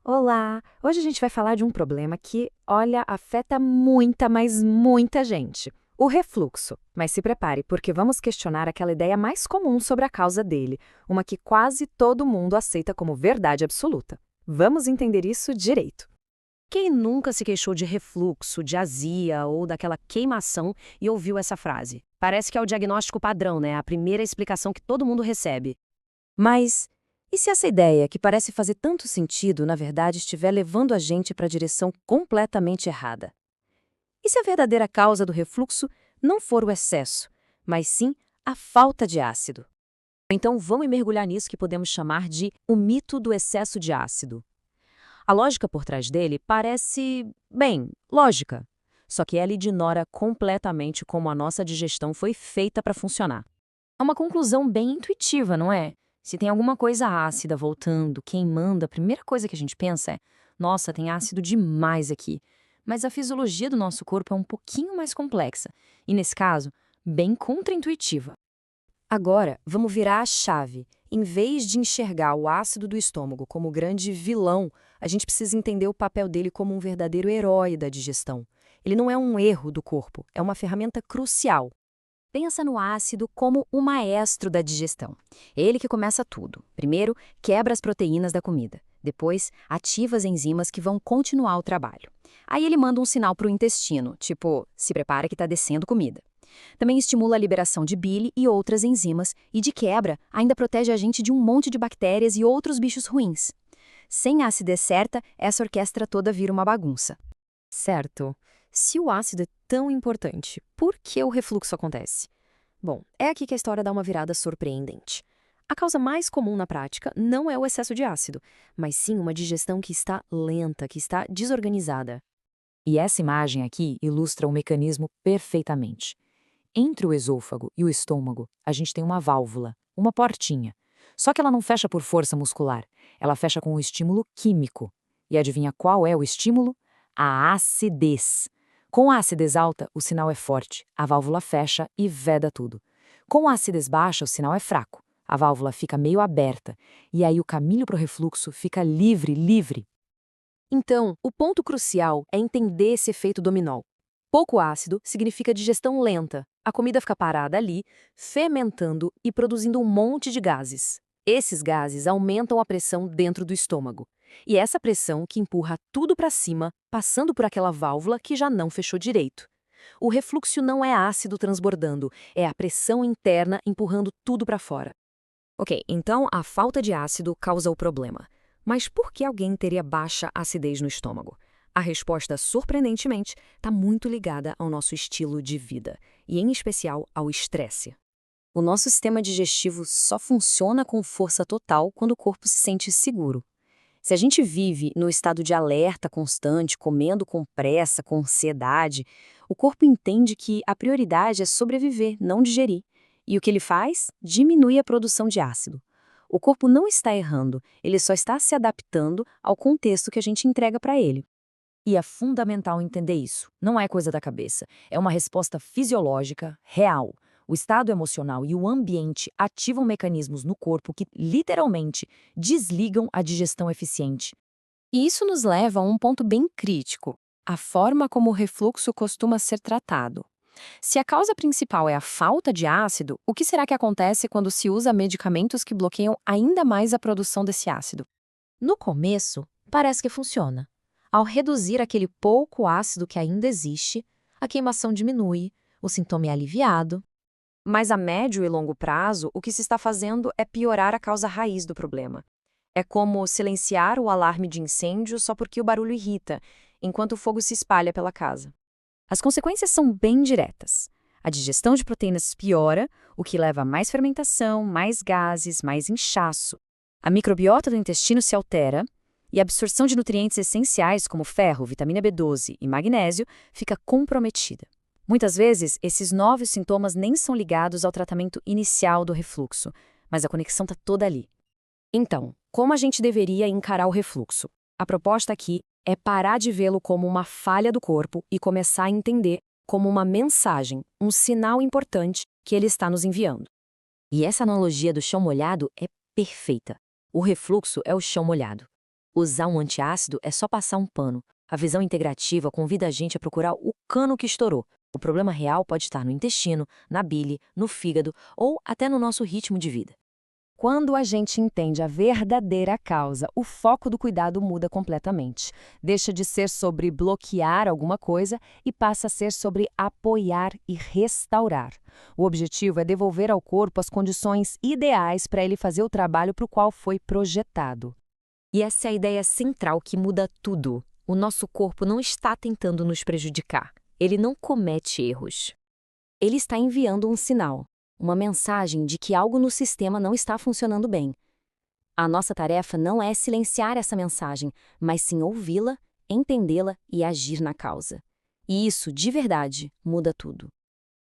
Olá! Hoje a gente vai falar de um problema que, olha, afeta muita, mas muita gente. O refluxo. Mas se prepare, porque vamos questionar aquela ideia mais comum sobre a causa dele, uma que quase todo mundo aceita como verdade absoluta. Vamos entender isso direito. Quem nunca se queixou de refluxo, de azia ou daquela queimação e ouviu essa frase? Parece que é o diagnóstico padrão, né? A primeira explicação que todo mundo recebe. Mas e se essa ideia, que parece fazer tanto sentido, na verdade estiver levando a gente para a direção completamente errada? E se a verdadeira causa do refluxo não for o excesso, mas sim a falta de ácido? Então vamos mergulhar nisso que podemos chamar de o mito do excesso de ácido. A lógica por trás dele parece, bem, lógica. Só que ela ignora completamente como a nossa digestão foi feita para funcionar. É uma conclusão bem intuitiva, não é? Se tem alguma coisa ácida voltando, queimando, a primeira coisa que a gente pensa é: nossa, tem ácido demais aqui. Mas a fisiologia do nosso corpo é um pouquinho mais complexa e, nesse caso, bem contraintuitiva. Agora, vamos virar a chave. Em vez de enxergar o ácido do estômago como o grande vilão, a gente precisa entender o papel dele como um verdadeiro herói da digestão. Ele não é um erro do corpo, é uma ferramenta crucial. Pensa no ácido como o maestro da digestão. Ele que começa tudo. Primeiro, quebra as proteínas da comida. Depois, ativa as enzimas que vão continuar o trabalho. Aí ele manda um sinal para o intestino, tipo, se prepara que está descendo comida. Também estimula a liberação de bile e outras enzimas e, de quebra, ainda protege a gente de um monte de bactérias e outros bichos ruins. Sem a acidez certa, essa orquestra toda vira uma bagunça. Certo. Se o ácido é tão importante, por que o refluxo acontece? Bom, é aqui que a história dá uma virada surpreendente. A causa mais comum na prática não é o excesso de ácido, mas sim uma digestão que está lenta, que está desorganizada. E essa imagem aqui ilustra o mecanismo perfeitamente. Entre o esôfago e o estômago, a gente tem uma válvula, uma portinha. Só que ela não fecha por força muscular, ela fecha com um estímulo químico. E adivinha qual é o estímulo? A acidez. Com a acidez alta, o sinal é forte, a válvula fecha e veda tudo. Com a acidez baixa, o sinal é fraco, a válvula fica meio aberta, e aí o caminho para o refluxo fica livre. Então, o ponto crucial é entender esse efeito dominó. Pouco ácido significa digestão lenta. A comida fica parada ali, fermentando e produzindo um monte de gases. Esses gases aumentam a pressão dentro do estômago. E essa pressão que empurra tudo para cima, passando por aquela válvula que já não fechou direito. O refluxo não é ácido transbordando, é a pressão interna empurrando tudo para fora. Ok, então a falta de ácido causa o problema. Mas por que alguém teria baixa acidez no estômago? A resposta, surpreendentemente, está muito ligada ao nosso estilo de vida, e em especial ao estresse. O nosso sistema digestivo só funciona com força total quando o corpo se sente seguro. Se a gente vive no estado de alerta constante, comendo com pressa, com ansiedade, o corpo entende que a prioridade é sobreviver, não digerir. E o que ele faz? Diminui a produção de ácido. O corpo não está errando, ele só está se adaptando ao contexto que a gente entrega para ele. E é fundamental entender isso. Não é coisa da cabeça. É uma resposta fisiológica, real. O estado emocional e o ambiente ativam mecanismos no corpo que, literalmente, desligam a digestão eficiente. E isso nos leva a um ponto bem crítico: a forma como o refluxo costuma ser tratado. Se a causa principal é a falta de ácido, o que será que acontece quando se usa medicamentos que bloqueiam ainda mais a produção desse ácido? No começo, parece que funciona. Ao reduzir aquele pouco ácido que ainda existe, a queimação diminui, o sintoma é aliviado. Mas a médio e longo prazo, o que se está fazendo é piorar a causa raiz do problema. É como silenciar o alarme de incêndio só porque o barulho irrita, enquanto o fogo se espalha pela casa. As consequências são bem diretas. A digestão de proteínas piora, o que leva a mais fermentação, mais gases, mais inchaço. A microbiota do intestino se altera e a absorção de nutrientes essenciais como ferro, vitamina B12 e magnésio fica comprometida. Muitas vezes, esses novos sintomas nem são ligados ao tratamento inicial do refluxo, mas a conexão está toda ali. Então, como a gente deveria encarar o refluxo? A proposta aqui é parar de vê-lo como uma falha do corpo e começar a entender como uma mensagem, um sinal importante que ele está nos enviando. E essa analogia do chão molhado é perfeita. O refluxo é o chão molhado. Usar um antiácido é só passar um pano. A visão integrativa convida a gente a procurar o cano que estourou. O problema real pode estar no intestino, na bile, no fígado ou até no nosso ritmo de vida. Quando a gente entende a verdadeira causa, o foco do cuidado muda completamente. Deixa de ser sobre bloquear alguma coisa e passa a ser sobre apoiar e restaurar. O objetivo é devolver ao corpo as condições ideais para ele fazer o trabalho para o qual foi projetado. E essa é a ideia central que muda tudo. O nosso corpo não está tentando nos prejudicar. Ele não comete erros. Ele está enviando um sinal. Uma mensagem de que algo no sistema não está funcionando bem. A nossa tarefa não é silenciar essa mensagem, mas sim ouvi-la, entendê-la e agir na causa. E isso, de verdade, muda tudo.